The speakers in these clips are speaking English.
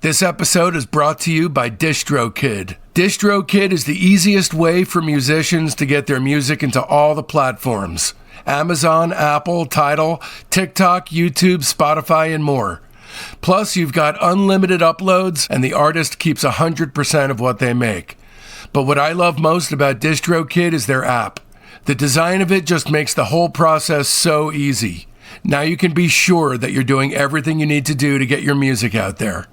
This episode is brought to you by DistroKid. DistroKid is the easiest way for musicians to get their music into all the platforms: Amazon, Apple, Tidal, TikTok, YouTube, Spotify, and more. Plus, you've got unlimited uploads, and the artist keeps 100% of what they make. But what I love most about DistroKid is their app. The design of it just makes the whole process so easy. Now you can be sure that you're doing everything you need to do to get your music out there.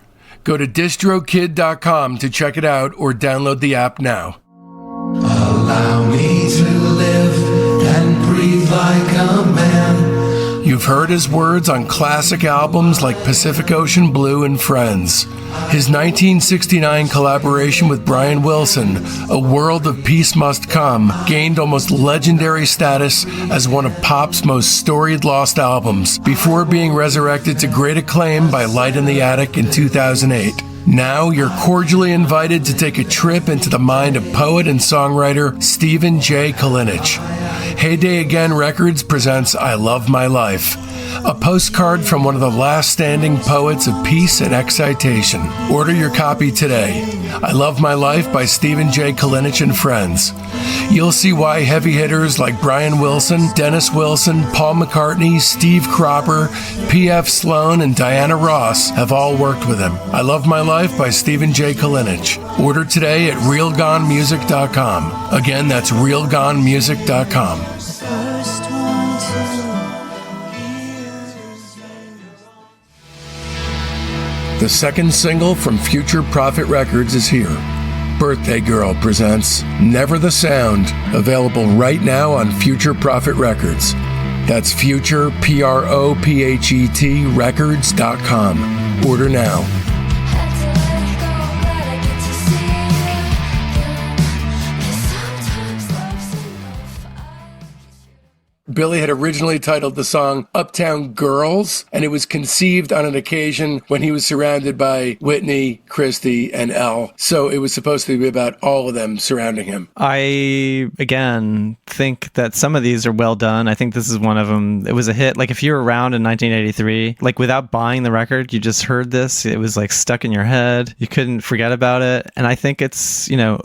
Go to distrokid.com to check it out or download the app now. Allow me to live and breathe like a man. You've heard his words on classic albums like Pacific Ocean Blue and Friends. His 1969 collaboration with Brian Wilson, A World of Peace Must Come, gained almost legendary status as one of pop's most storied lost albums before being resurrected to great acclaim by Light in the Attic in 2008. Now you're cordially invited to take a trip into the mind of poet and songwriter Stephen J. Kalinich. Heyday Again Records presents I Love My Life, a postcard from one of the last standing poets of peace and excitation. Order your copy today. I Love My Life by Stephen J. Kalinich and Friends. You'll see why heavy hitters like Brian Wilson, Dennis Wilson, Paul McCartney, Steve Cropper, P.F. Sloan, and Diana Ross have all worked with him. I Love My Life by Stephen J. Kalinich. Order today at realgonemusic.com. Again, that's realgonemusic.com. The second single from Future Prophet Records is here. Birthday Girl presents Never the Sound, available right now on Future Prophet Records. That's Future, Prophet, records.com. Order now. Billy had originally titled the song Uptown Girls, and it was conceived on an occasion when he was surrounded by Whitney, Christy, and Elle. So it was supposed to be about all of them surrounding him. I, again, think that some of these are well done. I think this is one of them. It was a hit. Like, if you were around in 1983, like, without buying the record, you just heard this. It was, like, stuck in your head. You couldn't forget about it. And I think it's, you know,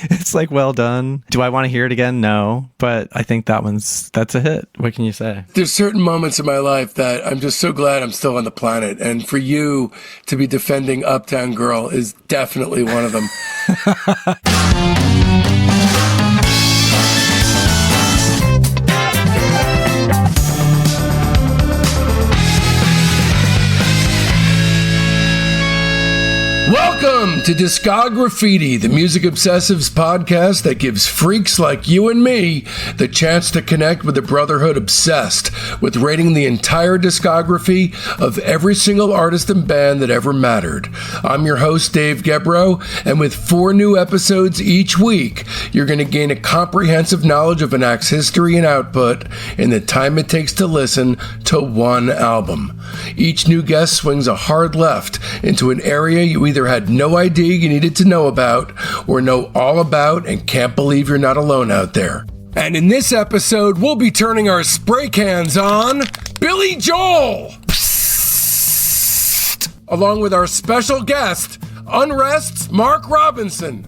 it's, like, well done. Do I want to hear it again? No. But I think that's a hit. What can you say? There's certain moments in my life that I'm just so glad I'm still on the planet. And for you to be defending Uptown Girl is definitely one of them. Welcome to Discograffiti, the Music Obsessives podcast that gives freaks like you and me the chance to connect with the brotherhood obsessed with rating the entire discography of every single artist and band that ever mattered. I'm your host, Dave Gebroe, and with 4 new episodes each week, you're going to gain a comprehensive knowledge of an act's history and output in the time it takes to listen to one album. Each new guest swings a hard left into an area you either had no idea you needed to know about or know all about and can't believe you're not alone out there. And in this episode, we'll be turning our spray cans on Billy Joel, along with our special guest, UNREST'S Mark Robinson.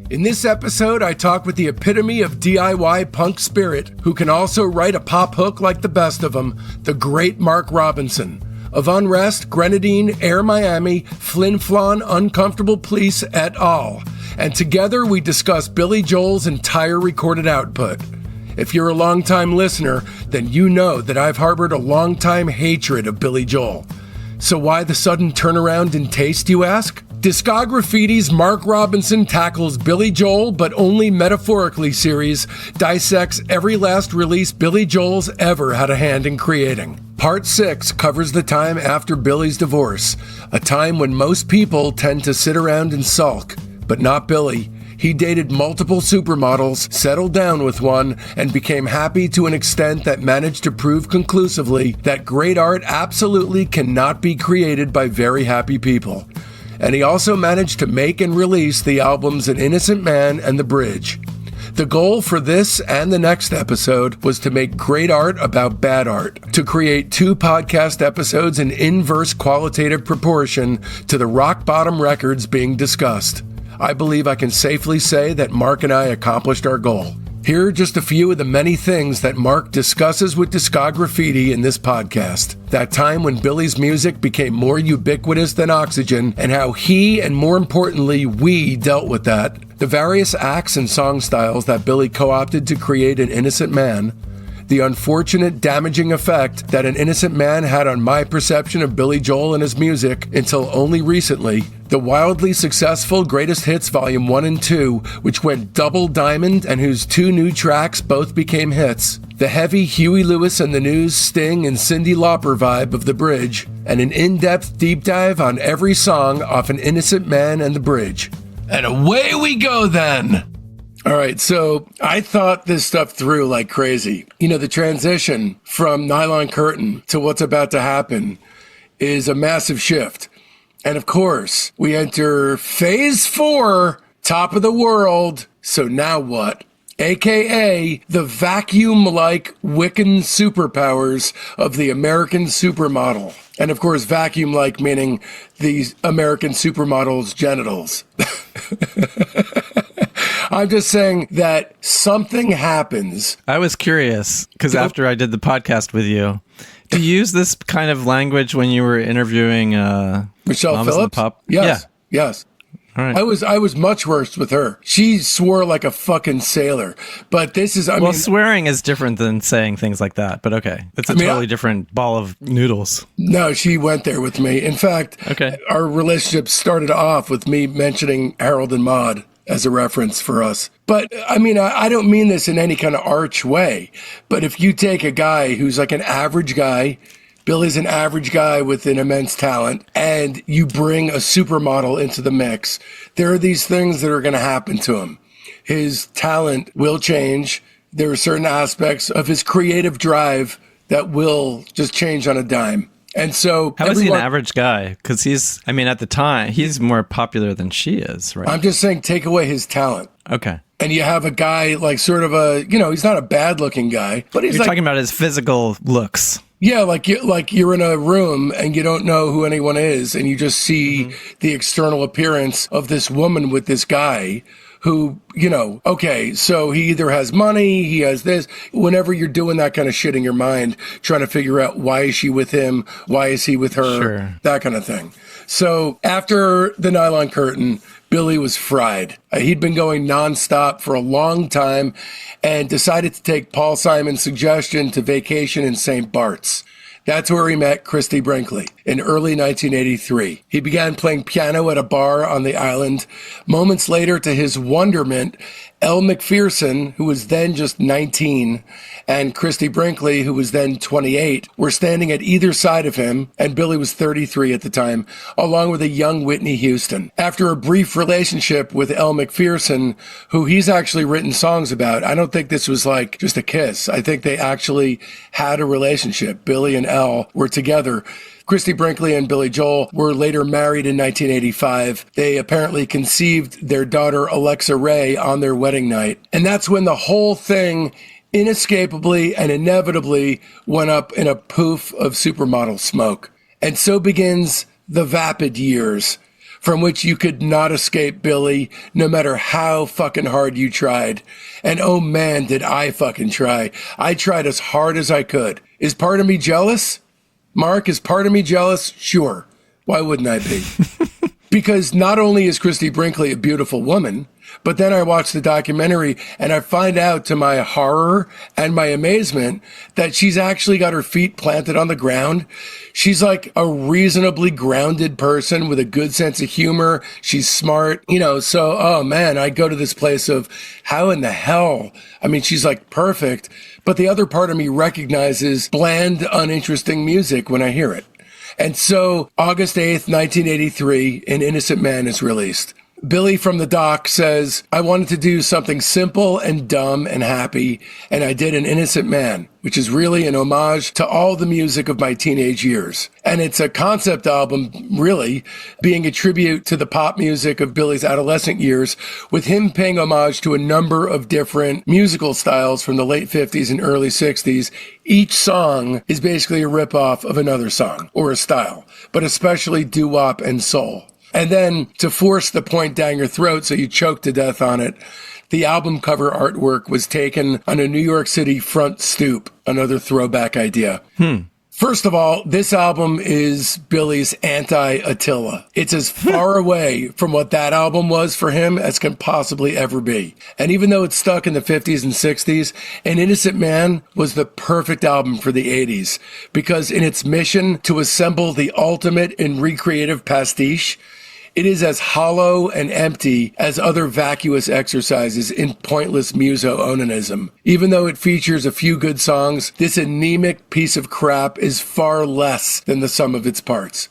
In this episode, I talk with the epitome of DIY punk spirit, who can also write a pop hook like the best of them, the great Mark Robinson. Of Unrest, Grenadine, Air Miami, Flin Flon, Uncomfortable Police, et al. And together we discuss Billy Joel's entire recorded output. If you're a longtime listener, then you know that I've harbored a longtime hatred of Billy Joel. So why the sudden turnaround in taste, you ask? Discograffiti's Mark Robinson tackles Billy Joel, but only metaphorically series, dissects every last release Billy Joel's ever had a hand in creating. Part 6 covers the time after Billy's divorce, a time when most people tend to sit around and sulk, but not Billy. He dated multiple supermodels, settled down with one, and became happy to an extent that managed to prove conclusively that great art absolutely cannot be created by very happy people. And he also managed to make and release the albums An Innocent Man and The Bridge. The goal for this and the next episode was to make great art about bad art, to create 2 podcast episodes in inverse qualitative proportion to the rock bottom records being discussed. I believe I can safely say that Mark and I accomplished our goal. Here are just a few of the many things that Mark discusses with Discograffiti in this podcast. That time when Billy's music became more ubiquitous than oxygen, and how he, and more importantly, we dealt with that. The various acts and song styles that Billy co-opted to create An Innocent Man. The unfortunate damaging effect that An Innocent Man had on my perception of Billy Joel and his music until only recently. The wildly successful Greatest Hits Volume 1 and 2, which went double diamond and whose 2 new tracks both became hits. The heavy Huey Lewis and the News, Sting, and Cyndi Lauper vibe of The Bridge. And an in-depth deep dive on every song off An Innocent Man and The Bridge. And away we go then! All right, so I thought this stuff through like crazy. You know, the transition from Nylon Curtain to what's about to happen is a massive shift. And of course, we enter phase 4, top of the world. So now what? AKA the vacuum-like Wiccan superpowers of the American supermodel. And of course, vacuum-like meaning the American supermodel's genitals. I'm just saying that something happens. I was curious because after I did the podcast with you, do you use this kind of language when you were interviewing Michelle Mamas Phillips? and Pop? Yes. Yeah. Yes. All right. I was much worse with her. She swore like a fucking sailor. But this is, I mean, swearing is different than saying things like that, but okay. It's a totally different ball of noodles. No, she went there with me. In fact, our relationship started off with me mentioning Harold and Maude as a reference for us. But I mean, I don't mean this in any kind of arch way, but if you take a guy who's like an average guy, Billy's an average guy with an immense talent, and you bring a supermodel into the mix, there are these things that are going to happen to him. His talent will change. There are certain aspects of his creative drive that will just change on a dime. And so how is he an average guy? Because he's, I mean, at the time, he's more popular than she is, right? I'm just saying, take away his talent. Okay. And you have a guy like sort of a, you know, he's not a bad looking guy, but he's You're talking about his physical looks. Yeah, like you're in a room and you don't know who anyone is, and you just see the external appearance of this woman with this guy who, you know, okay, so he either has money, he has this. Whenever you're doing that kind of shit in your mind, trying to figure out why is she with him, why is he with her, that kind of thing. So after the Nylon Curtain, Billy was fried. He'd been going nonstop for a long time and decided to take Paul Simon's suggestion to vacation in St. Bart's. That's where he met Christy Brinkley in early 1983. He began playing piano at a bar on the island. Moments later, to his wonderment, Elle Macpherson, who was then just 19, and Christy Brinkley, who was then 28, were standing at either side of him, and Billy was 33 at the time, along with a young Whitney Houston. After a brief relationship with Elle Macpherson, who he's actually written songs about, I don't think this was like just a kiss. I think they actually had a relationship. Billy and Elle were together. Christy Brinkley and Billy Joel were later married in 1985. They apparently conceived their daughter Alexa Ray on their wedding night. And that's when the whole thing inescapably and inevitably went up in a poof of supermodel smoke. And so begins the vapid years, from which you could not escape Billy, no matter how fucking hard you tried. And oh man, did I fucking try. I tried as hard as I could. Is part of me jealous? Mark, is part of me jealous? Sure. Why wouldn't I be? Because not only is Christy Brinkley a beautiful woman, but then I watch the documentary and I find out, to my horror and my amazement, that she's actually got her feet planted on the ground. She's like a reasonably grounded person with a good sense of humor. She's smart, you know, so, oh man, I go to this place of how in the hell? I mean, she's like perfect, but the other part of me recognizes bland, uninteresting music when I hear it. And so August 8th, 1983, An Innocent Man is released. Billy from the doc says, I wanted to do something simple and dumb and happy, and I did An Innocent Man, which is really an homage to all the music of my teenage years. And it's a concept album, really, being a tribute to the pop music of Billy's adolescent years, with him paying homage to a number of different musical styles from the late 50s and early 60s. Each song is basically a ripoff of another song or a style, but especially doo-wop and soul. And then to force the point down your throat so you choke to death on it, the album cover artwork was taken on a New York City front stoop, another throwback idea. First of all, this album is Billy's anti-Attila. It's as far away from what that album was for him as can possibly ever be. And even though it's stuck in the 50s and 60s, An Innocent Man was the perfect album for the 80s because in its mission to assemble the ultimate and recreative pastiche, it is as hollow and empty as other vacuous exercises in pointless muso-onanism. Even though it features a few good songs, this anemic piece of crap is far less than the sum of its parts.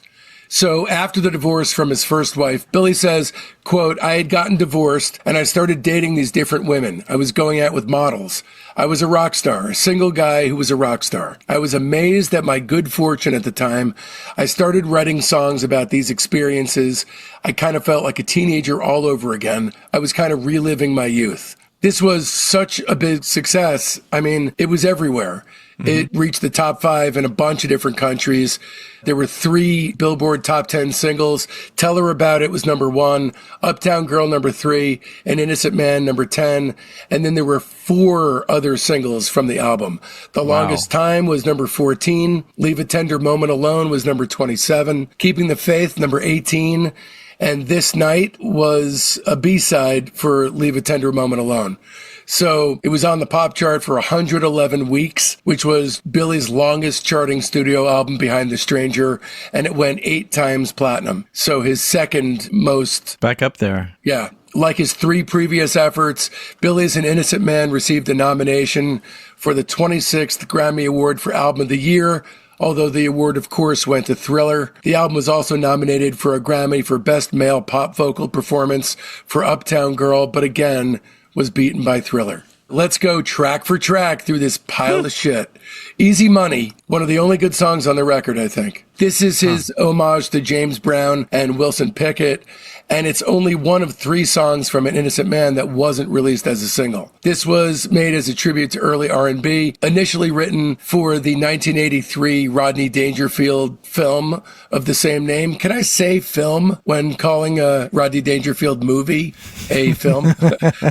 So after the divorce from his first wife, Billy says, quote, I had gotten divorced and I started dating these different women. I was going out with models. I was a rock star, a single guy who was a rock star. I was amazed at my good fortune at the time. I started writing songs about these experiences. I kind of felt like a teenager all over again. I was kind of reliving my youth. This was such a big success. I mean, it was everywhere. It reached the top 5 in a bunch of different countries. There were 3 Billboard top 10 singles. Tell Her About It was number 1, Uptown Girl number 3, An Innocent Man number 10. And then there were 4 other singles from the album. The Longest Time was number 14. Leave a Tender Moment Alone was number 27. Keeping the Faith, number 18. And This Night was a B-side for Leave a Tender Moment Alone. So it was on the pop chart for 111 weeks, which was Billy's longest charting studio album behind The Stranger, and it went 8 times platinum. So his second most... Back up there. Yeah. Like his 3 previous efforts, Billy's An Innocent Man received a nomination for the 26th Grammy Award for Album of the Year, although the award, of course, went to Thriller. The album was also nominated for a Grammy for Best Male Pop Vocal Performance for Uptown Girl, but again, was beaten by Thriller. Let's go track for track through this pile of shit. Easy Money, one of the only good songs on the record, I think. This is his homage to James Brown and Wilson Pickett, and it's only one of 3 songs from An Innocent Man that wasn't released as a single. This was made as a tribute to early R&B, initially written for the 1983 Rodney Dangerfield film of the same name. Can I say film when calling a Rodney Dangerfield movie a film?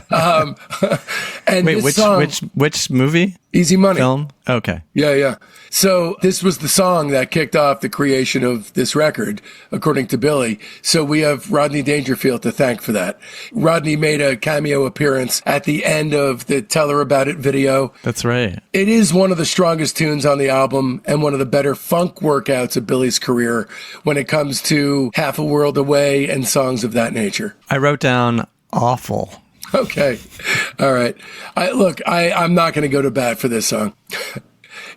And wait, which movie? Easy Money. Film? Okay. Yeah. So this was the song that kicked off the creation of this record, according to Billy. So we have Rodney Dangerfield to thank for that. Rodney made a cameo appearance at the end of the Tell Her About It video. That's right. It is one of the strongest tunes on the album and one of the better funk workouts of Billy's career when it comes to Half a World Away and songs of that nature. I wrote down awful. Okay. All right. I'm not going to go to bat for this song.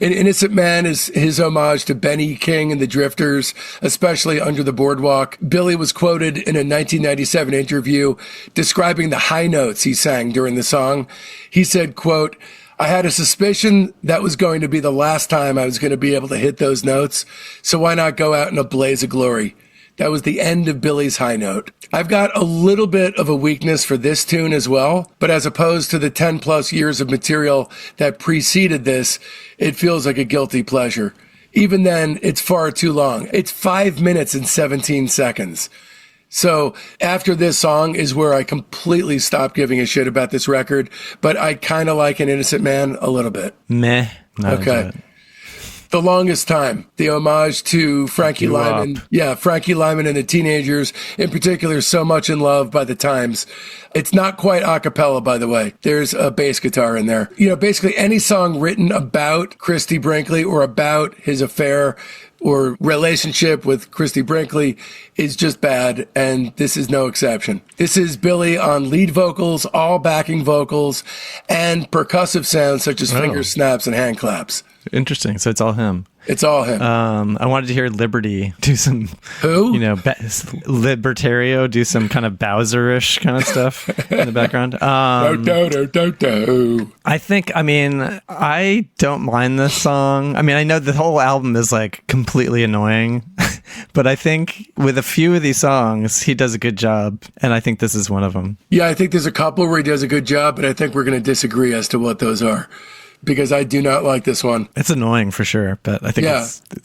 An Innocent Man is his homage to Benny King and the Drifters, especially Under the Boardwalk. Billy was quoted in a 1997 interview describing the high notes he sang during the song. He said, quote, I had a suspicion that was going to be the last time I was going to be able to hit those notes, so why not go out in a blaze of glory? That was the end of Billy's high note. I've got a little bit of a weakness for this tune as well, but as opposed to the 10 plus years of material that preceded this, it feels like a guilty pleasure. Even then, it's far too long. It's 5 minutes and 17 seconds. So after this song is where I completely stopped giving a shit about this record, but I kind of like An Innocent Man a little bit. Meh. Okay. The Longest Time, the homage to Frankie Lyman. Yeah, Frankie Lyman and the Teenagers, in particular, So Much in Love by the Times. It's not quite a cappella, by the way. There's a bass guitar in there. You know, basically any song written about Christie Brinkley or about his affair or relationship with Christie Brinkley is just bad, and this is no exception. This is Billy on lead vocals, all backing vocals, and percussive sounds such as finger snaps and hand claps. Interesting. So it's all him. It's all him. I wanted to hear Liberty do some, Who? Libertario do some kind of Bowser-ish kind of stuff in the background. I don't mind this song. I mean, I know the whole album is like completely annoying, but I think with a few of these songs, he does a good job, and I think this is one of them. Yeah, I think there's a couple where he does a good job, but I think we're going to disagree as to what those are, because I do not like this one. It's annoying for sure, but I think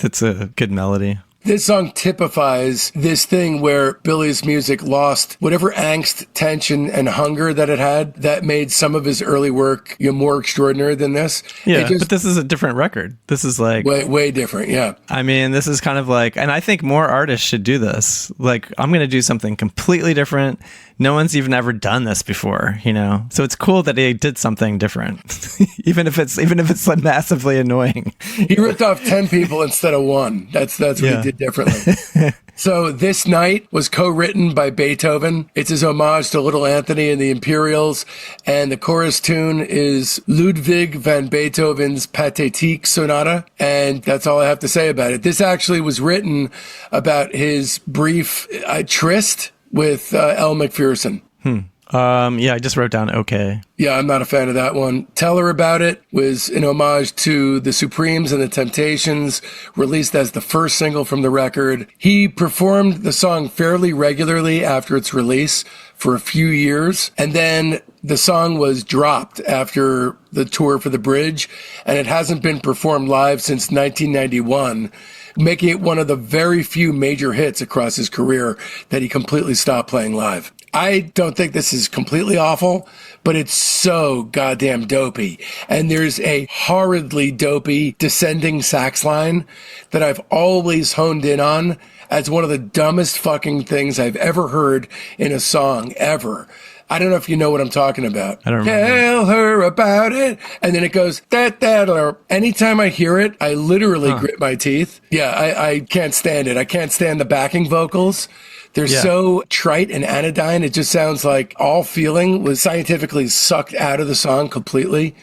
it's a good melody. This song typifies this thing where Billy's music lost whatever angst, tension, and hunger that it had that made some of his early work more extraordinary than this. Yeah, but this is a different record. This is like... Way different, yeah. I mean, this is kind of like... And I think more artists should do this. Like, I'm going to do something completely different. No one's even ever done this before, So it's cool that he did something different, even if it's like massively annoying. He ripped off 10 people instead of one. That's what he did differently. So This Night was co-written by Beethoven. It's his homage to Little Anthony and the Imperials, and the chorus tune is Ludwig van Beethoven's Pathetique Sonata, and that's all I have to say about it. This actually was written about his brief tryst with Elle Macpherson. I just wrote down okay. Yeah, I'm not a fan of that one. Tell Her About It was an homage to the Supremes and the Temptations, released as the first single from the record. He performed the song fairly regularly after its release for a few years, and then the song was dropped after the tour for The Bridge, and it hasn't been performed live since 1991. Making it one of the very few major hits across his career that he completely stopped playing live. I don't think this is completely awful, but it's so goddamn dopey. And there's a horridly dopey descending sax line that I've always honed in on as one of the dumbest fucking things I've ever heard in a song ever. I don't know if you know what I'm talking about. I don't remember. Tell her about it. And then it goes, that. Anytime I hear it, I literally grit my teeth. Yeah, I can't stand it. I can't stand the backing vocals. They're so trite and anodyne. It just sounds like all feeling was scientifically sucked out of the song completely.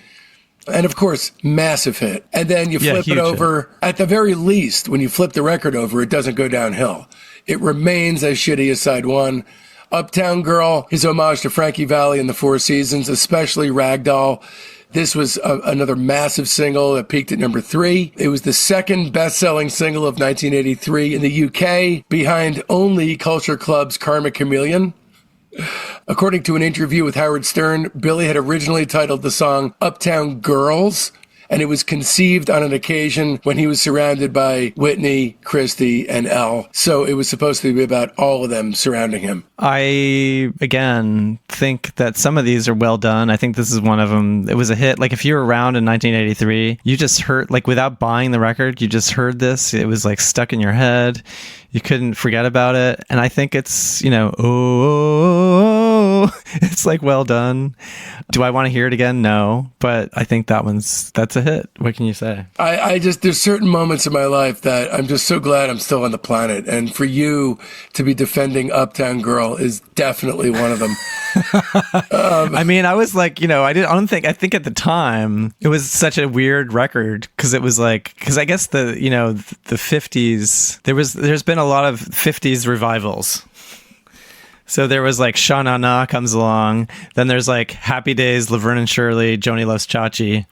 And of course, massive hit. And then you flip it over. Hit. At the very least, when you flip the record over, it doesn't go downhill. It remains as shitty as side one. Uptown Girl, his homage to Frankie Valli and the Four Seasons, especially Ragdoll. This was another massive single that peaked at number 3. It was the second best-selling single of 1983 in the UK, behind only Culture Club's Karma Chameleon. According to an interview with Howard Stern, Billy had originally titled the song Uptown Girls, and it was conceived on an occasion when he was surrounded by Whitney, Christie, and Elle. So it was supposed to be about all of them surrounding him. I, again, think that some of these are well done. I think this is one of them. It was a hit. Like, if you were around in 1983, you just heard, like, without buying the record, you just heard this. It was, like, stuck in your head. You couldn't forget about it. And I think it's, it's like well done. Do I want to hear it again? No. But I think that's a hit. What can you say? There's certain moments in my life that I'm just so glad I'm still on the planet. And for you to be defending Uptown Girl is definitely one of them. I mean, I was like, I think at the time it was such a weird record because it was like, because I guess the 50s, there's been a lot of 50s revivals. So there was like Sha Na Na comes along. Then there's like Happy Days, Laverne and Shirley, Joni Loves Chachi.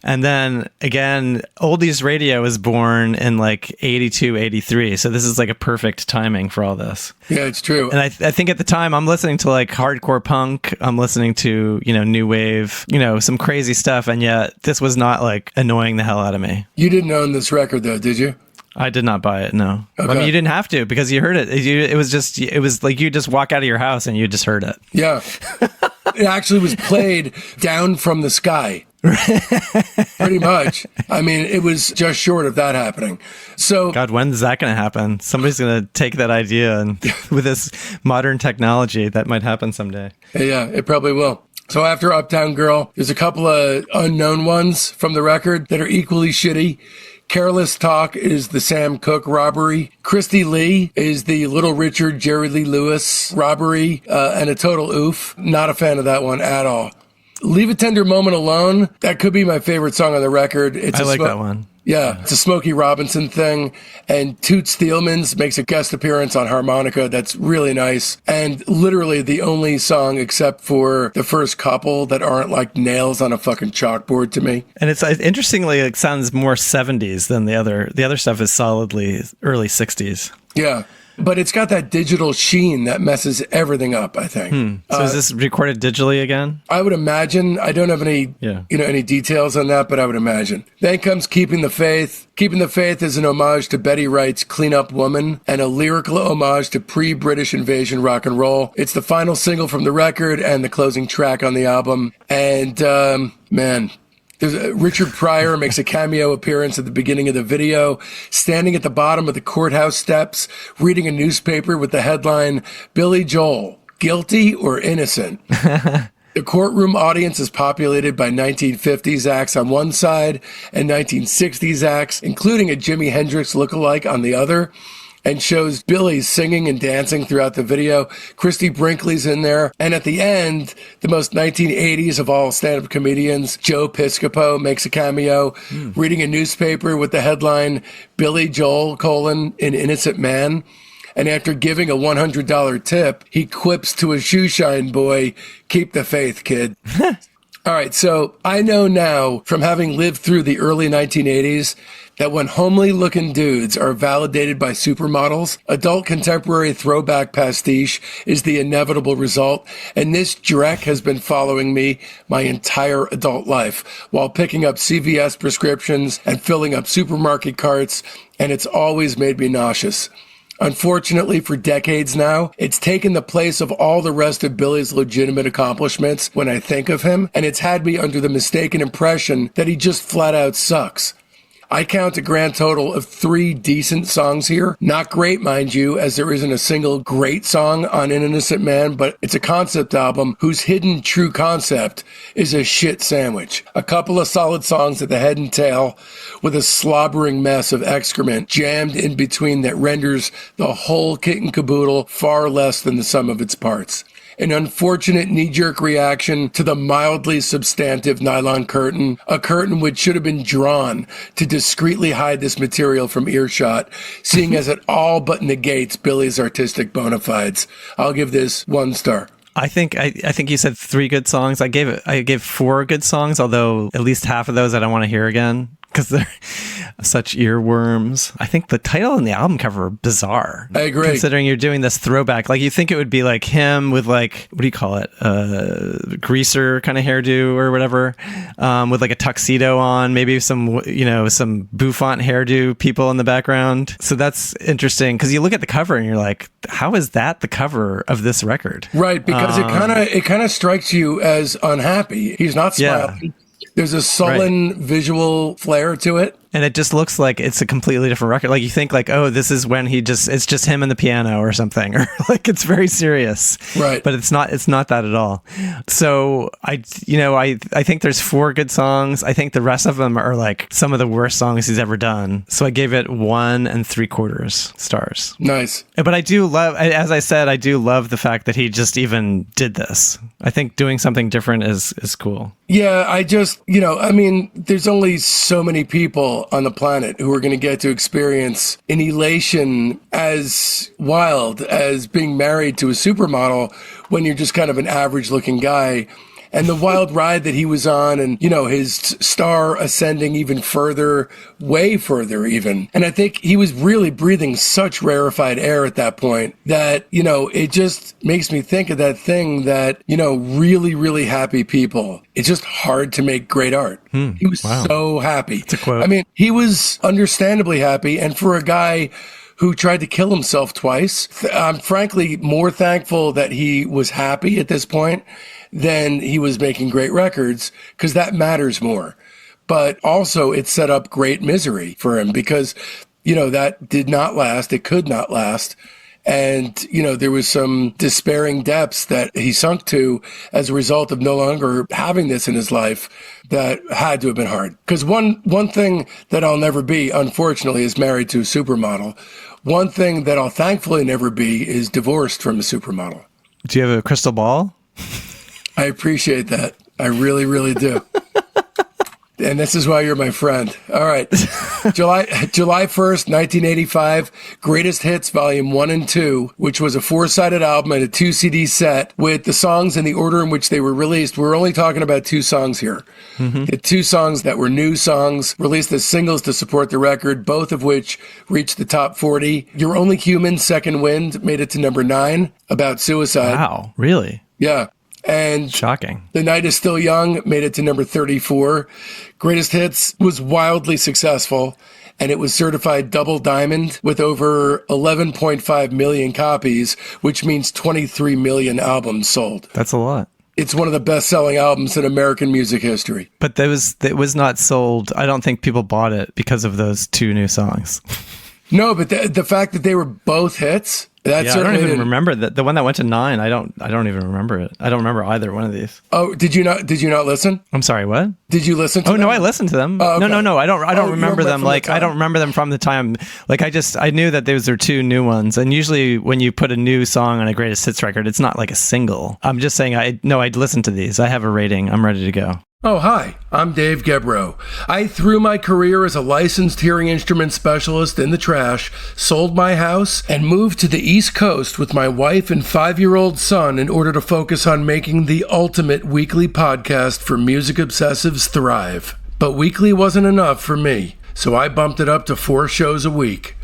And then again, Oldies Radio was born in like 82, 83. So this is like a perfect timing for all this. Yeah, it's true. And I think at the time I'm listening to like hardcore punk. I'm listening to, new wave, some crazy stuff. And yet this was not like annoying the hell out of me. You didn't own this record though, did you? I did not buy it, no. Okay. I mean, you didn't have to because you heard it. It was like you just walk out of your house and you just heard it. Yeah. It actually was played down from the sky. Pretty much. I mean, it was just short of that happening. So, God, when's that going to happen? Somebody's going to take that idea and with this modern technology, that might happen someday. Yeah, it probably will. So after Uptown Girl, there's a couple of unknown ones from the record that are equally shitty. Careless Talk is the Sam Cooke robbery. Christy Lee is the Little Richard, Jerry Lee Lewis robbery, and a total oof. Not a fan of that one at all. Leave a Tender Moment Alone. That could be my favorite song on the record. I like that one. Yeah, it's a Smokey Robinson thing. And Toots Thielmans makes a guest appearance on harmonica. That's really nice. And literally the only song except for the first couple that aren't like nails on a fucking chalkboard to me. And it's interestingly, it sounds more 70s than the other. The other stuff is solidly early 60s. Yeah. But it's got that digital sheen that messes everything up, I think. So is this recorded digitally again? I would imagine. I don't have any, any details on that, but I would imagine. Then comes Keeping the Faith. Keeping the Faith is an homage to Betty Wright's Clean Up Woman and a lyrical homage to pre-British invasion rock and roll. It's the final single from the record and the closing track on the album. And, man... Richard Pryor makes a cameo appearance at the beginning of the video, standing at the bottom of the courthouse steps, reading a newspaper with the headline, Billy Joel, guilty or innocent? The courtroom audience is populated by 1950s acts on one side and 1960s acts, including a Jimi Hendrix lookalike on the other, and shows Billy singing and dancing throughout the video. Christy Brinkley's in there. And at the end, the most 1980s of all stand-up comedians, Joe Piscopo, makes a cameo, reading a newspaper with the headline, Billy Joel, an innocent man. And after giving a $100 tip, he quips to a shoeshine boy, keep the faith, kid. All right, so I know now from having lived through the early 1980s that when homely-looking dudes are validated by supermodels, adult contemporary throwback pastiche is the inevitable result, and this dreck has been following me my entire adult life while picking up CVS prescriptions and filling up supermarket carts, and it's always made me nauseous. Unfortunately, for decades now, it's taken the place of all the rest of Billy's legitimate accomplishments when I think of him, and it's had me under the mistaken impression that he just flat out sucks. I count a grand total of 3 decent songs here. Not great, mind you, as there isn't a single great song on An Innocent Man, but it's a concept album whose hidden true concept is a shit sandwich. A couple of solid songs at the head and tail with a slobbering mess of excrement jammed in between that renders the whole kit and caboodle far less than the sum of its parts. An unfortunate knee-jerk reaction to the mildly substantive nylon curtain, a curtain which should have been drawn to discreetly hide this material from earshot, seeing as it all but negates Billy's artistic bona fides. I'll give this 1 star. I think you said 3 good songs. I gave 4 good songs, although at least half of those I don't want to hear again because they're such earworms. I think the title and the album cover are bizarre. I agree. Considering you're doing this throwback, like you think it would be like him with like, what do you call it? Greaser kind of hairdo or whatever, with like a tuxedo on, maybe some, some bouffant hairdo people in the background. So that's interesting because you look at the cover and you're like, how is that the cover of this record? Right, because it kind of strikes you as unhappy. He's not smiling. Yeah. There's a sullen visual flair to it. And it just looks like it's a completely different record. Like you think like, oh, this is when it's just him and the piano or something, or like it's very serious. Right. But it's not that at all. So I think there's 4 good songs. I think the rest of them are like some of the worst songs he's ever done. So I gave it 1 3/4 stars. Nice. But I do love, as I said, I do love the fact that he just even did this. I think doing something different is cool. Yeah, I just, there's only so many people on the planet who are going to get to experience an elation as wild as being married to a supermodel when you're just kind of an average looking guy. And the wild ride that he was on and, his star ascending even further, way further even. And I think he was really breathing such rarefied air at that point that, it just makes me think of that thing that, really, really happy people. It's just hard to make great art. He was so happy. It's a quote. I mean, he was understandably happy. And for a guy who tried to kill himself twice, I'm frankly more thankful that he was happy at this point than he was making great records, because that matters more. But also it set up great misery for him because, that did not last. It could not last. And, there was some despairing depths that he sunk to as a result of no longer having this in his life that had to have been hard. Because one thing that I'll never be, unfortunately, is married to a supermodel. One thing that I'll thankfully never be is divorced from a supermodel. Do you have a crystal ball? I appreciate that. I really, really do. And this is why you're my friend. All right. July 1st, 1985, Greatest Hits Volume 1 and 2, which was a 4-sided album and a 2-CD set with the songs in the order in which they were released. We're only talking about 2 songs here. The 2 songs that were new songs, released as singles to support the record, both of which reached the top 40. You're Only Human, Second Wind, made it to number 9, about suicide. Wow, really? Yeah. And shocking. The Night Is Still Young made it to number 34. Greatest Hits was wildly successful, and it was certified double diamond with over 11.5 million copies, which means 23 million albums sold. That's a lot. It's one of the best-selling albums in American music history. But it was not sold. I don't think people bought it because of those 2 new songs. No, but the fact that they were both hits... I don't even remember that. The one that went to 9, I don't even remember it. I don't remember either one of these. Oh, did you not listen? I'm sorry, what? Did you listen to them? Oh, no, I listened to them. Oh, okay. No, I don't remember them. Like, I don't remember them from the time. Like, I knew that those are 2 new ones. And usually when you put a new song on a greatest hits record, it's not like a single. I'm just saying, I'd listened to these. I have a rating. I'm ready to go. Oh, hi, I'm Dave Gebroe. I threw my career as a licensed hearing instrument specialist in the trash, sold my house, and moved to the East Coast with my wife and 5-year-old son in order to focus on making the ultimate weekly podcast for music obsessives thrive. But weekly wasn't enough for me, so I bumped it up to 4 shows a week.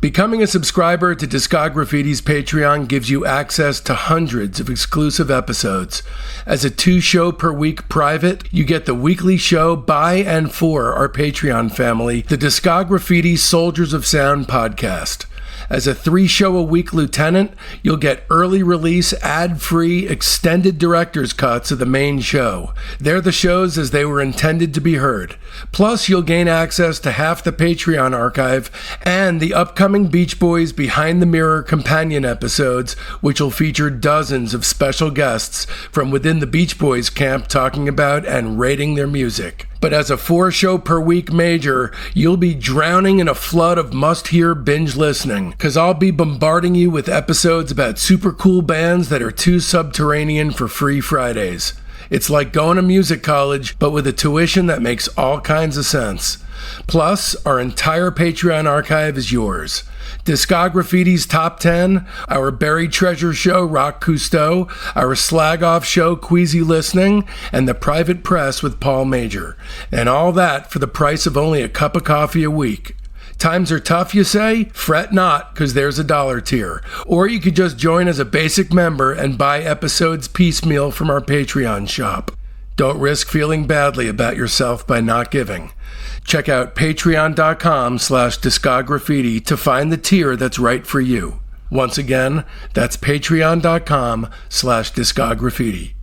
Becoming a subscriber to Discograffiti's Patreon gives you access to hundreds of exclusive episodes. As a 2-show per week private, you get the weekly show by and for our Patreon family, the Discograffiti Soldiers of Sound podcast. As a 3-show-a-week lieutenant, you'll get early release, ad-free, extended director's cuts of the main show. They're the shows as they were intended to be heard. Plus, you'll gain access to half the Patreon archive and the upcoming Beach Boys Behind the Mirror companion episodes, which will feature dozens of special guests from within the Beach Boys camp talking about and rating their music. But as a 4-show-per-week major, you'll be drowning in a flood of must-hear binge listening, because I'll be bombarding you with episodes about super cool bands that are too subterranean for free Fridays. It's like going to music college, but with a tuition that makes all kinds of sense. Plus, our entire Patreon archive is yours. Discograffiti's Top 10, our Buried Treasure show, Rock Cousteau, our Slag Off show, Queasy Listening, and the Private Press with Paul Major. And all that for the price of only a cup of coffee a week. Times are tough, you say? Fret not, because there's a $1 tier. Or you could just join as a basic member and buy episodes piecemeal from our Patreon shop. Don't risk feeling badly about yourself by not giving. Check out patreon.com/discograffiti to find the tier that's right for you. Once again, that's patreon.com/discograffiti.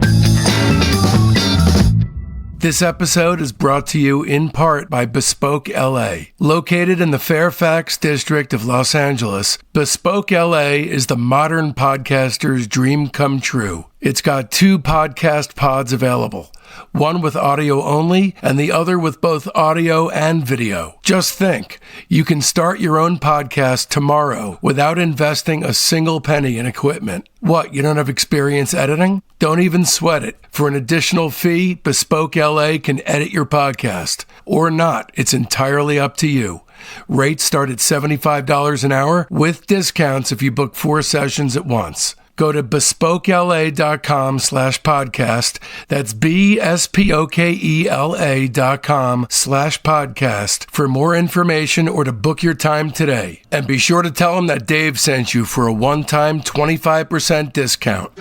This episode is brought to you in part by Bespoke LA. Located in the Fairfax district of Los Angeles, Bespoke LA is the modern podcaster's dream come true. It's got 2 podcast pods available, one with audio only and the other with both audio and video. Just think, you can start your own podcast tomorrow without investing a single penny in equipment. What, you don't have experience editing? Don't even sweat it. For an additional fee, Bespoke LA can edit your podcast. Or not, it's entirely up to you. Rates start at $75 an hour with discounts if you book 4 sessions at once. Go to bespokela.com/podcast. That's BSPOKELA.com/podcast for more information or to book your time today. And be sure to tell them that Dave sent you for a one-time 25% discount.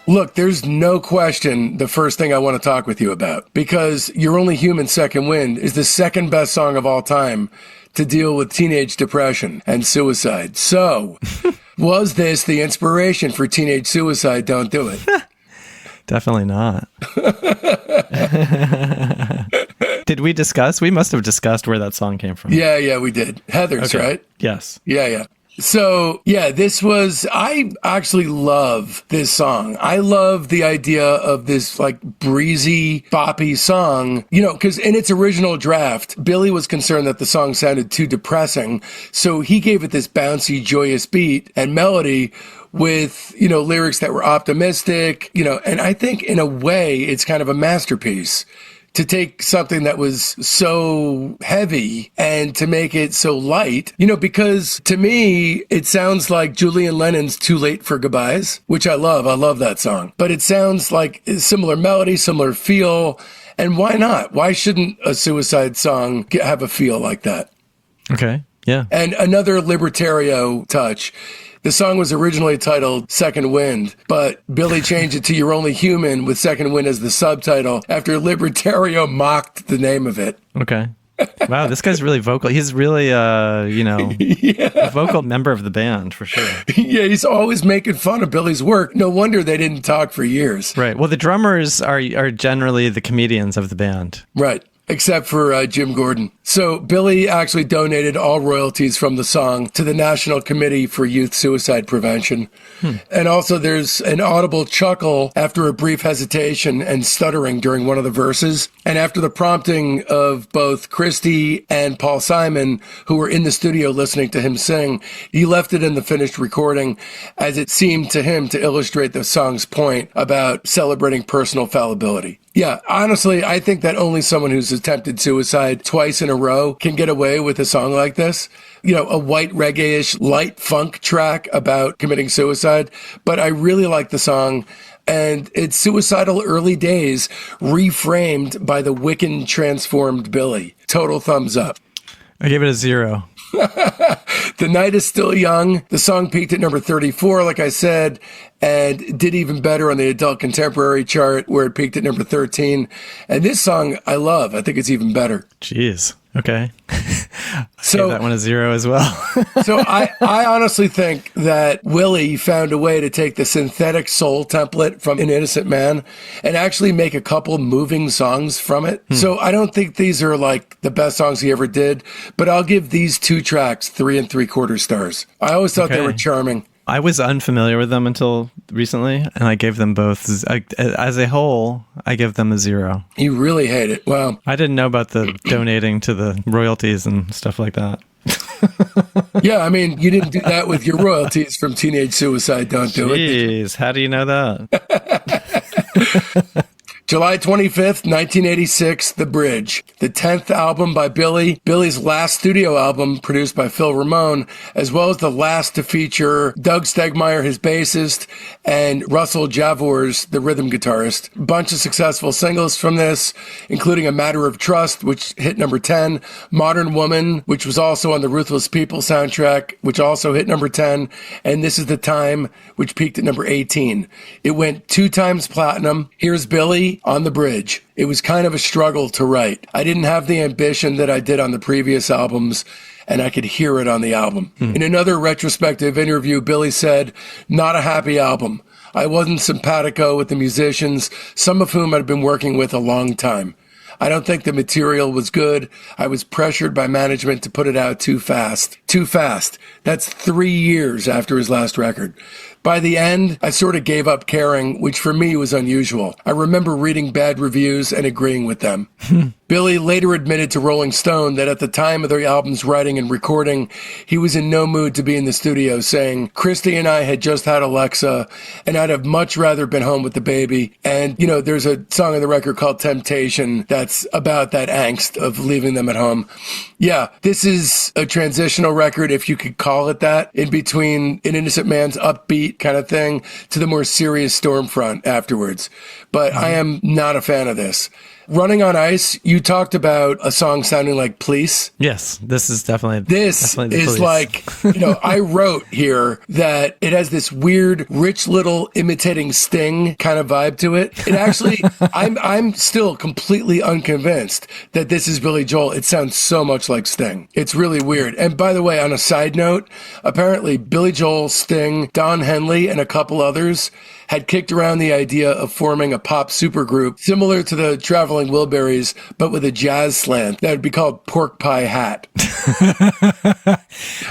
Look, there's no question the first thing I want to talk with you about, because You're Only Human, Second Wind is the second best song of all time to deal with teenage depression and suicide. So, was this the inspiration for Teenage Suicide Don't Do It? Definitely not. Did we discuss? We must have discussed where that song came from. Yeah, we did. Heather's, okay. Right? Yes. Yeah. So, I actually love this song. I love the idea of this like breezy, boppy song, because in its original draft, Billy was concerned that the song sounded too depressing. So he gave it this bouncy, joyous beat and melody with, lyrics that were optimistic, and I think in a way it's kind of a masterpiece. to take something that was so heavy and to make it so light, because to me, it sounds like Julian Lennon's Too Late for Goodbyes, which I love. I love that song. But it sounds like a similar melody, similar feel. And why not? Why shouldn't a Suicide song have a feel like that? Okay. Yeah. And another Libertario touch. The song was originally titled Second Wind, but Billy changed it to You're Only Human with Second Wind as the subtitle after Libertario mocked the name of it. Okay. Wow, this guy's really vocal. He's really, a vocal member of the band, for sure. Yeah, he's always making fun of Billy's work. No wonder they didn't talk for years. Right. Well, the drummers are generally the comedians of the band. Right. Except for Jim Gordon. So Billy actually donated all royalties from the song to the National Committee for Youth Suicide Prevention. And also there's an audible chuckle after a brief hesitation and stuttering during one of the verses. And after the prompting of both Christy and Paul Simon, who were in the studio listening to him sing, he left it in the finished recording as it seemed to him to illustrate the song's point about celebrating personal fallibility. Yeah, honestly, I think that only someone who's attempted suicide twice in a row can get away with a song like this. A white reggae-ish light funk track about committing suicide. But I really like the song. And it's suicidal early days reframed by the Wiccan transformed Billy. Total thumbs up. I gave it a 0. The Night is Still Young. The song peaked at number 34, like I said, and did even better on the adult contemporary chart, where it peaked at number 13. And this song I love. I think it's even better. Jeez. Okay. So gave that one a 0 as well. So I honestly think that Willie found a way to take the synthetic soul template from An Innocent Man and actually make a couple moving songs from it. So I don't think these are like the best songs he ever did, but I'll give these 2 tracks 3 3/4 stars. I always thought they were charming. I was unfamiliar with them until recently, and I gave them both, as a whole, I give them a 0. You really hate it. Wow. I didn't know about the donating to the royalties and stuff like that. Yeah, I mean, you didn't do that with your royalties from Teenage Suicide. Don't do it. Jeez, how do you know that? July 25th, 1986, The Bridge, the 10th album by Billy, Billy's last studio album produced by Phil Ramone, as well as the last to feature Doug Stegmeyer, his bassist, and Russell Javors, the rhythm guitarist. Bunch of successful singles from this, including A Matter of Trust, which hit number 10, Modern Woman, which was also on the Ruthless People soundtrack, which also hit number 10, and This Is the Time, which peaked at number 18. It went 2 times platinum. Here's Billy on The Bridge. It was kind of a struggle to write. I didn't have the ambition that I did on the previous albums, and I could hear it on the album. In another retrospective interview, Billy said, "Not a happy album. I wasn't simpatico with the musicians, some of whom I'd been working with a long time. I don't think the material was good. I was pressured by management to put it out too fast." Too fast. That's 3 years after his last record. By the end, I sort of gave up caring, which for me was unusual. I remember reading bad reviews and agreeing with them. Billy later admitted to Rolling Stone that at the time of the album's writing and recording, he was in no mood to be in the studio, saying, "Christy and I had just had Alexa, and I'd have much rather been home with the baby." And, there's a song on the record called Temptation that's about that angst of leaving them at home. Yeah, this is a transitional record, if you could call it that, in between An Innocent Man's upbeat kind of thing to the more serious Stormfront afterwards. But I am not a fan of this. Running on Ice, you talked about a song sounding like Police. Yes, this is definitely This definitely the is Police. like, I wrote here that it has this weird, rich little imitating Sting kind of vibe to it. It actually, I'm still completely unconvinced that this is Billy Joel. It sounds so much like Sting. It's really weird. And by the way, on a side note, apparently Billy Joel, Sting, Don Henley, and a couple others had kicked around the idea of forming a pop supergroup similar to the Traveling Wilburys, but with a jazz slant that would be called Pork Pie Hat.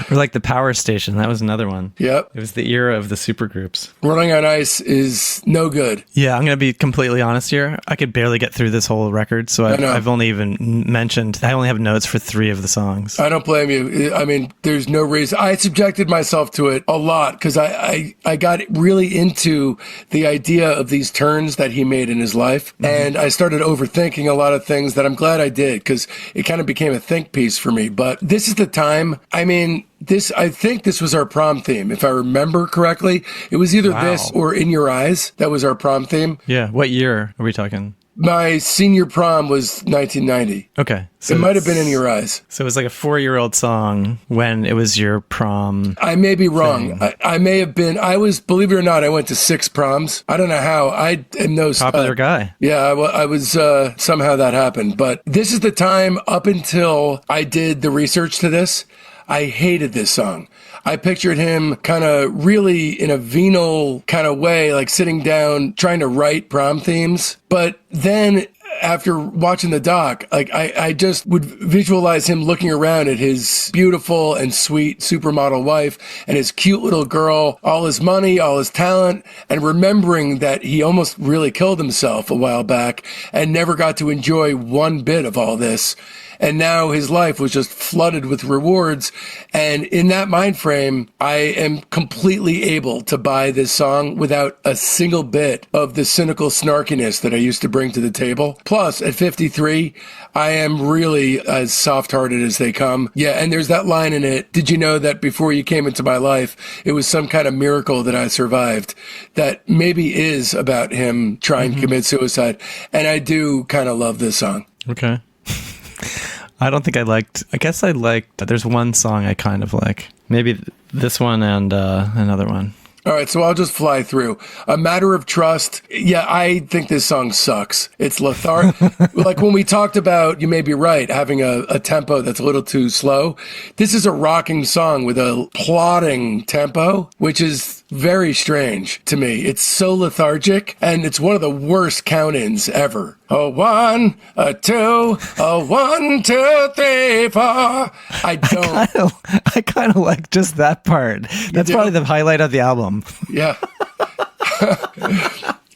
Or like the Power Station. That was another one. Yep. It was the era of the supergroups. Running on Ice is no good. Yeah, I'm going to be completely honest here. I could barely get through this whole record, so I've only even mentioned, I only have notes for 3 of the songs. I don't blame you. I mean, there's no reason. I subjected myself to it a lot because I got really into the idea of these turns that he made in his life, and I started overthinking overthinking a lot of things that I'm glad I did, because it kind of became a think piece for me. But this is the time. I mean, I think this was our prom theme, if I remember correctly. It was either this or In Your Eyes. That was our prom theme. Yeah. What year are we talking? My senior prom was 1990. Okay. So it might have been In Your Eyes. So it was like a 4-year-old song when it was your prom. I may be wrong. I may have been. I was, believe it or not, I went to 6 proms. I don't know how. I am no popular guy. Yeah, I was somehow that happened. But this is the time up until I did the research to this. I hated this song. I pictured him kind of really in a venal kind of way, like sitting down, trying to write prom themes. But then after watching the doc, like I just would visualize him looking around at his beautiful and sweet supermodel wife and his cute little girl, all his money, all his talent, and remembering that he almost really killed himself a while back and never got to enjoy one bit of all this. And now his life was just flooded with rewards. And in that mind frame, I am completely able to buy this song without a single bit of the cynical snarkiness that I used to bring to the table. Plus, at 53, I am really as soft-hearted as they come. Yeah, and there's that line in it. Did you know that before you came into my life, it was some kind of miracle that I survived? That maybe is about him trying to commit suicide. And I do kind of love this song. Okay. I guess I liked, there's one song I kind of like. Maybe this one and another one. All right, so I'll just fly through. A Matter of Trust. Yeah, I think this song sucks. It's lethargic. Like when we talked about, you may be right, having a tempo that's a little too slow. This is a rocking song with a plodding tempo, which is very strange to me. It's so lethargic, and it's one of the worst count-ins ever. A 1, a 2, a 1, 2, 3, 4. I don't. I kind of like just that part. That's probably the highlight of the album. Yeah.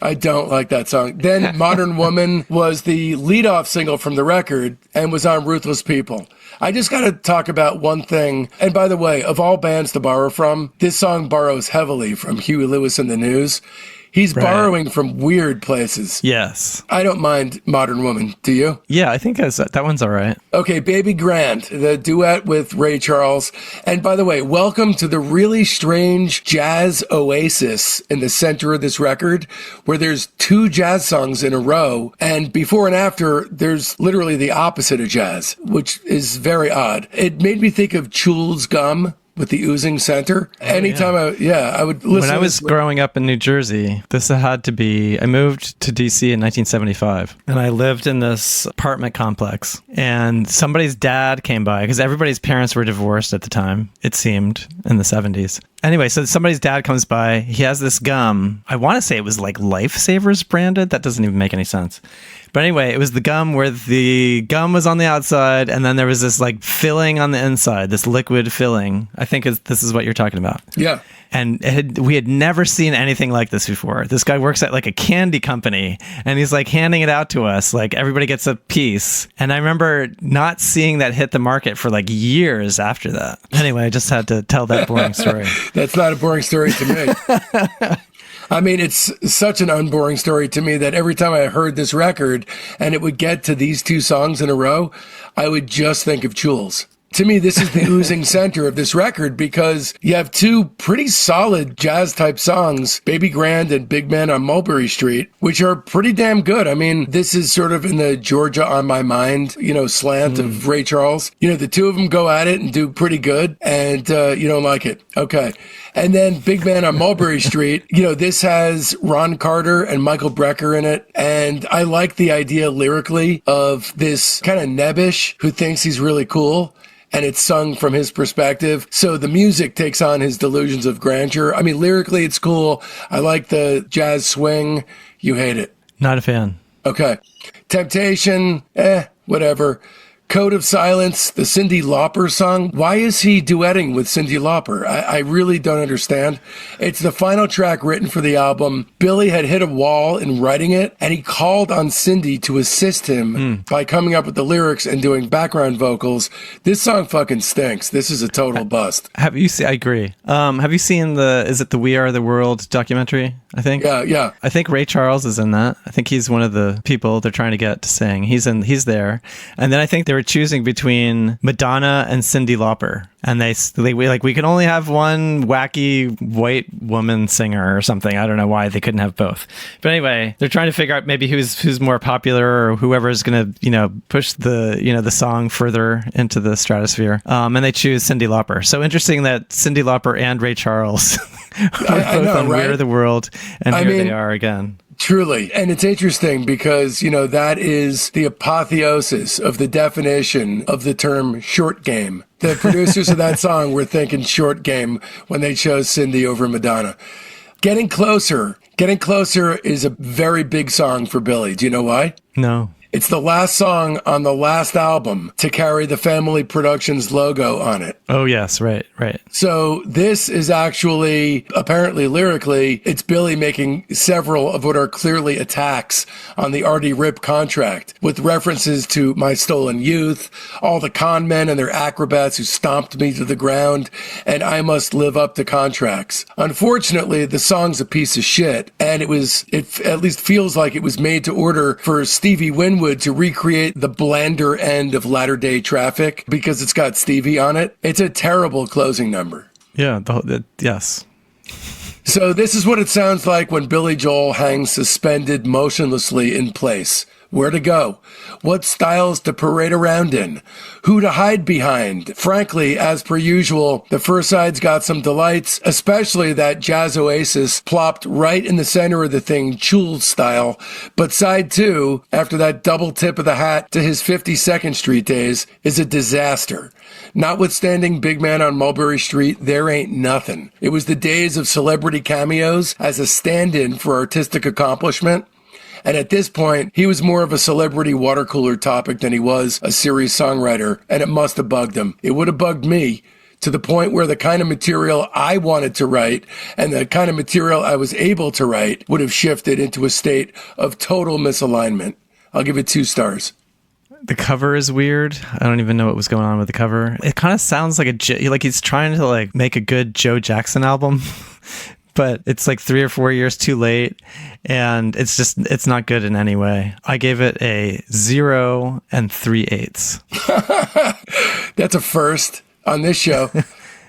I don't like that song. Then Modern Woman was the leadoff single from the record and was on Ruthless People. I just got to talk about one thing. And by the way, of all bands to borrow from, this song borrows heavily from Huey Lewis and the News. He's borrowing from weird places. Yes. I don't mind Modern Woman. Do you? Yeah, I think that one's all right. Okay, Baby Grand, the duet with Ray Charles. And by the way, welcome to the really strange jazz oasis in the center of this record, where there's 2 jazz songs in a row. And before and after, there's literally the opposite of jazz, which is very odd. It made me think of Chewel's Gum with the oozing center. Anytime I would listen. When I was growing up in New Jersey, this had to be, I moved to DC in 1975 and I lived in this apartment complex and somebody's dad came by because everybody's parents were divorced at the time, it seemed, in the 70s. Anyway, so somebody's dad comes by. He has this gum. I want to say it was like Lifesavers branded. That doesn't even make any sense. But anyway, it was the gum where the gum was on the outside and then there was this like filling on the inside, this liquid filling. I think this is what you're talking about. Yeah. And we had never seen anything like this before. This guy works at like a candy company and he's like handing it out to us. Like everybody gets a piece. And I remember not seeing that hit the market for like years after that. Anyway, I just had to tell that boring story. That's not a boring story to me. I mean, it's such an unboring story to me that every time I heard this record and it would get to these 2 songs in a row, I would just think of Chewel's. To me, this is the oozing center of this record because you have 2 pretty solid jazz type songs, Baby Grand and Big Man on Mulberry Street, which are pretty damn good. I mean, this is sort of in the Georgia on My Mind, slant of Ray Charles. The 2 of them go at it and do pretty good and you don't like it. Okay. And then Big Man on Mulberry Street, this has Ron Carter and Michael Brecker in it. And I like the idea lyrically of this kind of nebbish who thinks he's really cool. And it's sung from his perspective. So the music takes on his delusions of grandeur. I mean, lyrically, it's cool. I like the jazz swing. You hate it. Not a fan. Okay. Temptation, whatever. Code of Silence, the Cyndi Lauper song. Why is he duetting with Cyndi Lauper? I really don't understand. It's the final track written for the album. Billy had hit a wall in writing it, and he called on Cyndi to assist him by coming up with the lyrics and doing background vocals. This song fucking stinks. This is a total bust. Have you seen? I agree. Have you seen is it the We Are the World documentary? I think. Yeah. I think Ray Charles is in that. I think he's one of the people they're trying to get to sing. He's there, and then I think they were choosing between Madonna and Cyndi Lauper, and we can only have one wacky white woman singer or something. I don't know why they couldn't have both, but anyway, they're trying to figure out maybe who's more popular or whoever is going to push the song further into the stratosphere. And they choose Cyndi Lauper. So interesting that Cyndi Lauper and Ray Charles are both on right? We Are the World, and here they are again. Truly. And it's interesting because, that is the apotheosis of the definition of the term short game. The producers of that song were thinking short game when they chose Cyndi over Madonna. Getting Closer is a very big song for Billy. Do you know why? No. It's the last song on the last album to carry the Family Productions logo on it. Oh, yes. Right. So this is actually, apparently lyrically, it's Billy making several of what are clearly attacks on the Artie Rip contract, with references to My Stolen Youth, all the con men and their acrobats who stomped me to the ground, and I must live up to contracts. Unfortunately, the song's a piece of shit, and it at least feels like it was made to order for Stevie Winwood to recreate the blander end of Latter Day Traffic because it's got Stevie on it. It's a terrible closing number. Yeah, yes. So this is what it sounds like when Billy Joel hangs suspended motionlessly in place. Where to go? What styles to parade around in? Who to hide behind? Frankly, as per usual, the first side's got some delights, especially that Jazz Oasis plopped right in the center of the thing, Chul style. But side 2, after that double tip of the hat to his 52nd Street days, is a disaster. Notwithstanding Big Man on Mulberry Street, there ain't nothing. It was the days of celebrity cameos as a stand-in for artistic accomplishment. And at this point, he was more of a celebrity water cooler topic than he was a serious songwriter, and it must have bugged him. It would have bugged me to the point where the kind of material I wanted to write and the kind of material I was able to write would have shifted into a state of total misalignment. I'll give it 2 stars. The cover is weird. I don't even know what was going on with the cover. It kind of sounds like he's trying to make a good Joe Jackson album. But it's 3 or 4 years too late, and it's not good in any way. I gave it a 0 3/8. That's a first on this show.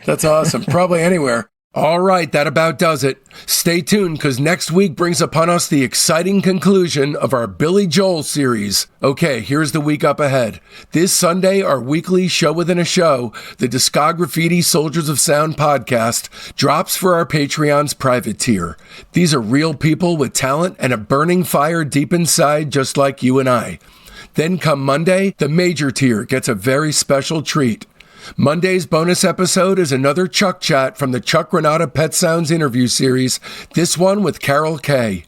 That's awesome. Probably anywhere. All right, that about does it. Stay tuned, because next week brings upon us the exciting conclusion of our Billy Joel series. Okay, here's the week up ahead. This Sunday, our weekly show within a show, the Discograffiti Soldiers of Sound podcast, drops for our Patreon's private tier. These are real people with talent and a burning fire deep inside, just like you and I. Then come Monday, the major tier gets a very special treat. Monday's bonus episode is another Chuck chat from the Chuck Renata Pet Sounds interview series, this one with Carol Kay.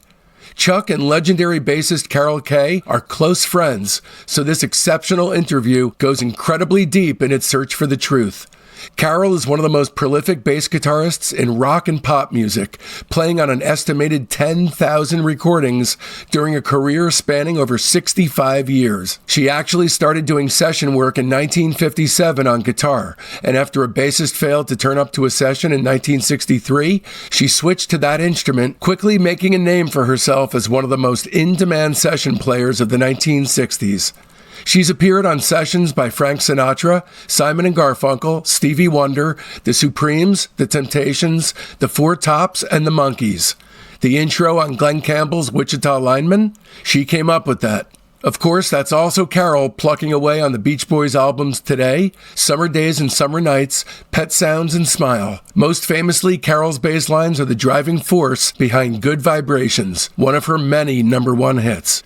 Chuck and legendary bassist Carol Kay are close friends, so this exceptional interview goes incredibly deep in its search for the truth. Carol is one of the most prolific bass guitarists in rock and pop music, playing on an estimated 10,000 recordings during a career spanning over 65 years. She actually started doing session work in 1957 on guitar, and after a bassist failed to turn up to a session in 1963, she switched to that instrument, quickly making a name for herself as one of the most in-demand session players of the 1960s. She's appeared on sessions by Frank Sinatra, Simon and Garfunkel, Stevie Wonder, The Supremes, The Temptations, The Four Tops, and The Monkees. The intro on Glenn Campbell's Wichita Lineman? She came up with that. Of course, that's also Carol plucking away on the Beach Boys albums Today, Summer Days and Summer Nights, Pet Sounds, and Smile. Most famously, Carol's bass lines are the driving force behind Good Vibrations, one of her many #1 hits.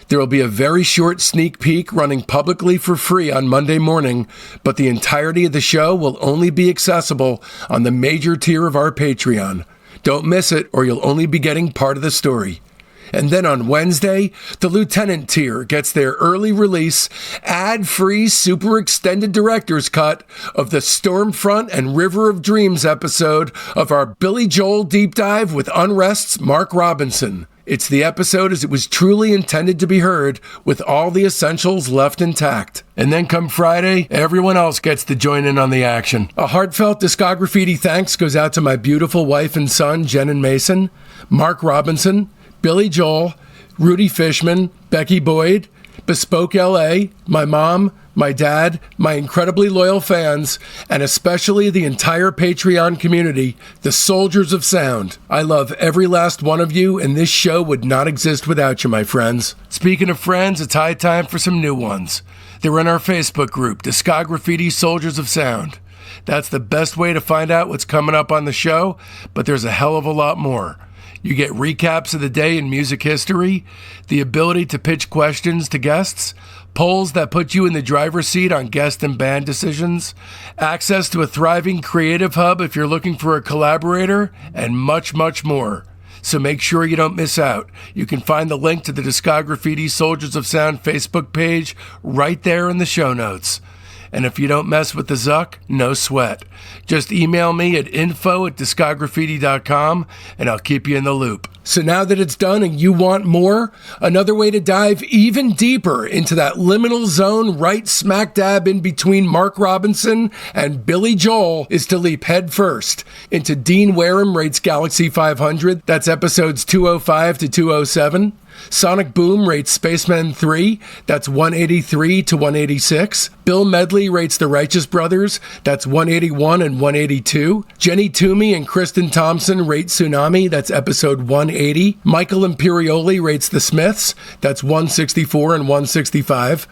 There will be a very short sneak peek running publicly for free on Monday morning, but the entirety of the show will only be accessible on the major tier of our Patreon. Don't miss it, or you'll only be getting part of the story. And then on Wednesday, the Lieutenant tier gets their early release, ad-free, super extended director's cut of the Stormfront and River of Dreams episode of our Billy Joel deep dive with UNREST'S Mark Robinson. It's the episode as it was truly intended to be heard, with all the essentials left intact. And then come Friday, everyone else gets to join in on the action. A heartfelt Discograffiti thanks goes out to my beautiful wife and son, Jen and Mason, Mark Robinson, Billy Joel, Rudy Fishman, Becky Boyd, Bespoke LA, my mom, my dad, my incredibly loyal fans, and especially the entire Patreon community, the Soldiers of Sound. I love every last one of you, and this show would not exist without you, my friends. Speaking of friends, it's high time for some new ones. They're in our Facebook group, Discograffiti Soldiers of Sound. That's the best way to find out what's coming up on the show, but there's a hell of a lot more. You get recaps of the day in music history, the ability to pitch questions to guests, polls that put you in the driver's seat on guest and band decisions, access to a thriving creative hub if you're looking for a collaborator, and much, much more. So make sure you don't miss out. You can find the link to the Discograffiti Soldiers of Sound Facebook page right there in the show notes. And if you don't mess with the Zuck, no sweat. Just email me at info@discograffiti.com and I'll keep you in the loop. So now that it's done and you want more, another way to dive even deeper into that liminal zone right smack dab in between Mark Robinson and Billy Joel is to leap head first into Dean Wareham Rates Galaxy 500. That's episodes 205 to 207. Sonic Boom rates Spaceman 3, that's 183 to 186. Bill Medley rates The Righteous Brothers, that's 181 and 182. Jenny Toomey and Kristen Thompson rate Tsunami, that's episode 180. Michael Imperioli rates The Smiths, that's 164 and 165.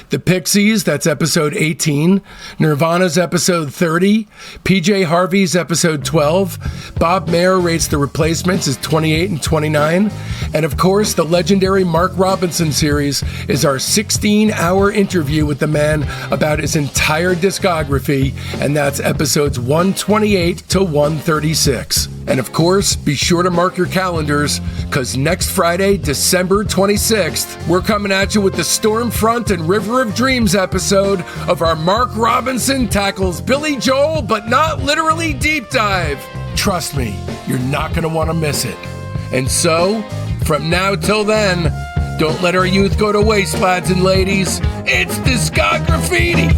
The Pixies, that's episode 18. Nirvana's episode 30. PJ Harvey's episode 12. Bob Mayer rates The Replacements as 28 and 29. And of course, the legendary Mark Robinson series is our 16-hour interview with the man about his entire discography, and that's episodes 128 to 136. And of course, be sure to mark your calendars, because next Friday, December 26th, we're coming at you with the Stormfront and River of Dreams episode of our Mark Robinson tackles Billy Joel, but not literally deep dive. Trust me, you're not going to want to miss it. And so, from now till then, don't let our youth go to waste, lads and ladies. It's Discograffiti!